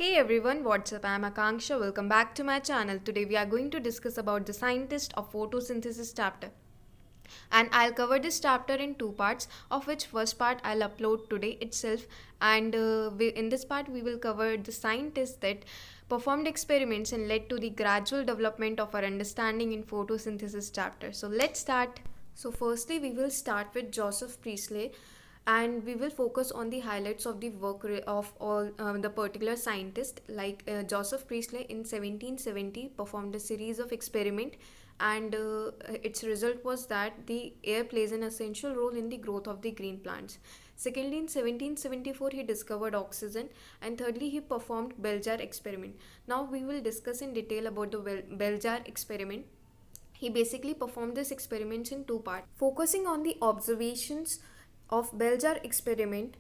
Hey everyone, what's up? I'm Akanksha. Welcome back to my channel. Today we are going to discuss about the scientist of photosynthesis chapter. And I'll cover this chapter in two parts, of which first part I'll upload today itself. And in this part we will cover the scientists that performed experiments and led to the gradual development of our understanding in photosynthesis chapter. So let's start. So firstly we will start with Joseph Priestley, and we will focus on the highlights of the work of all the particular scientist. Like Joseph Priestley in 1770 performed a series of experiment, and its result was that the air plays an essential role in the growth of the green plants. Secondly, in 1774 he discovered oxygen, and thirdly he performed Bell jar experiment. Now we will discuss in detail about the Bell jar experiment. He basically performed this experiments in two parts. Focusing on the observations of Bell jar experiment,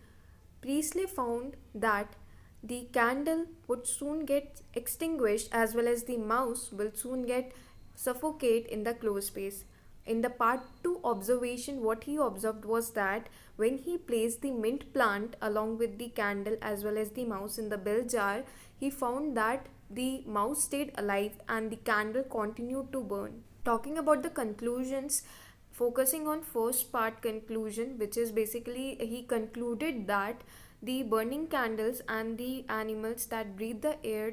Priestley found that the candle would soon get extinguished, as well as the mouse will soon get suffocate in the closed space. In the part 2 observation, what he observed was that when he placed the mint plant along with the candle as well as the mouse in the bell jar, he found that the mouse stayed alive and the candle continued to burn. Talking about the conclusions, focusing on first part conclusion, which is basically he concluded that the burning candles and the animals that breathe the air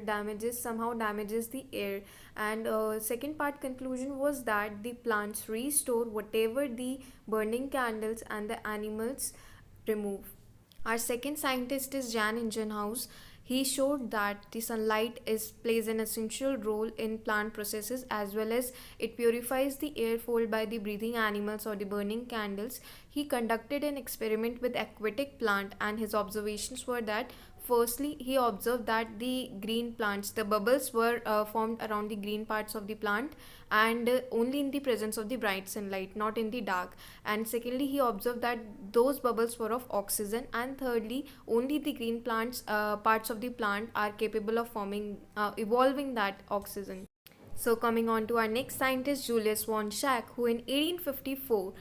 somehow damages the air. And second part conclusion was that the plants restore whatever the burning candles and the animals remove. Our second scientist is Jan Ingenhousz. He showed that the sunlight plays an essential role in plant processes, as well as it purifies the air filled by the breathing animals or the burning candles. He conducted an experiment with aquatic plant, and his observations were that firstly he observed that the green plants, the bubbles were formed around the green parts of the plant, and only in the presence of the bright sunlight, not in the dark. And secondly he observed that those bubbles were of oxygen, and thirdly only the green plants parts of the plant are capable of forming evolving that oxygen. So coming on to our next scientist, Julius von Schack, who in 1854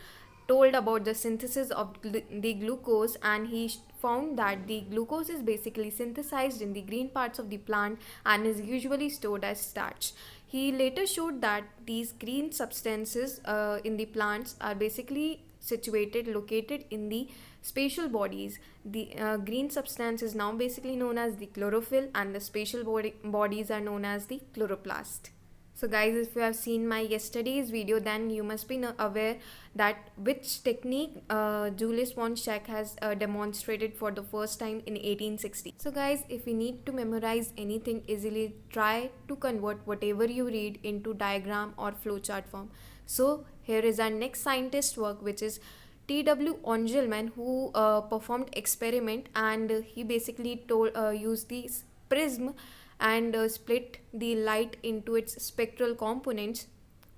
told about the synthesis of the glucose, and he found that the glucose is basically synthesized in the green parts of the plant and is usually stored as starch. He later showed that these green substances in the plants are basically located in the spatial bodies. The green substance is now basically known as the chlorophyll, and the spatial bodies are known as the chloroplast. So guys, if you have seen my yesterday's video, then you must be aware that which technique Julius von Schack has demonstrated for the first time in 1860. So guys, if you need to memorize anything easily, try to convert whatever you read into diagram or flowchart form. So here is our next scientist work, which is T.W. Engelmann, who performed experiment, and he basically used the prism and split the light into its spectral components.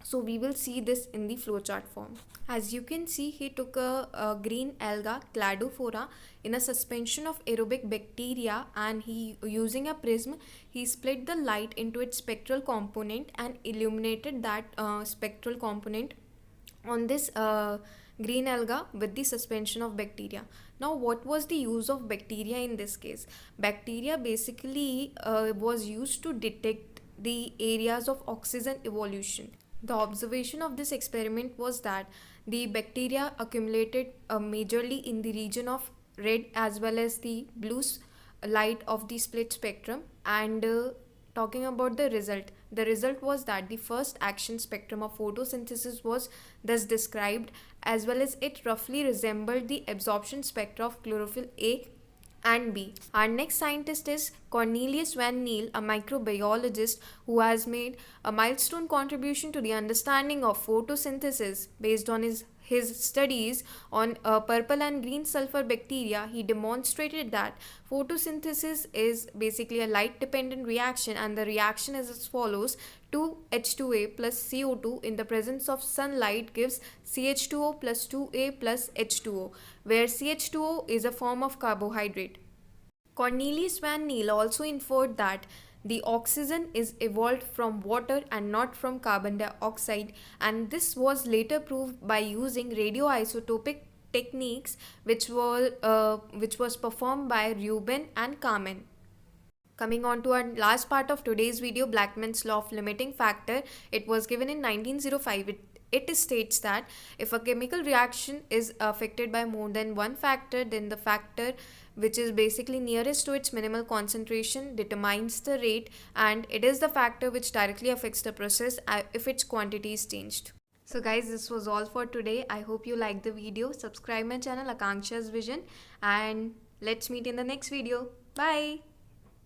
So we will see this in the flowchart form. As you can see, he took a green alga, Cladophora, in a suspension of aerobic bacteria, and he, using a prism, he split the light into its spectral component and illuminated that spectral component on this green alga with the suspension of bacteria. Now what was the use of bacteria in this case? Bacteria basically was used to detect the areas of oxygen evolution. The observation of this experiment was that the bacteria accumulated majorly in the region of red as well as the blue light of the split spectrum. And talking about the result was that the first action spectrum of photosynthesis was thus described, as well as it roughly resembled the absorption spectra of chlorophyll A and B. Our next scientist is Cornelius van Niel, a microbiologist who has made a milestone contribution to the understanding of photosynthesis. Based on his studies on purple and green sulfur bacteria, he demonstrated that photosynthesis is basically a light dependent reaction, and the reaction is as follows: 2H2A plus CO2 in the presence of sunlight gives CH2O plus 2A plus H2O, where CH2O is a form of carbohydrate. Cornelius van Niel also inferred that the oxygen is evolved from water and not from carbon dioxide, and this was later proved by using radioisotopic techniques, which was performed by Reuben and Kamen. Coming on to our last part of today's video, Blackman's law of limiting factor. It was given in 1905. It states that if a chemical reaction is affected by more than one factor, then the factor which is basically nearest to its minimal concentration determines the rate, and it is the factor which directly affects the process if its quantity is changed. So guys, this was all for today. I hope you liked the video. Subscribe my channel Akanksha's Vision, and let's meet in the next video. Bye.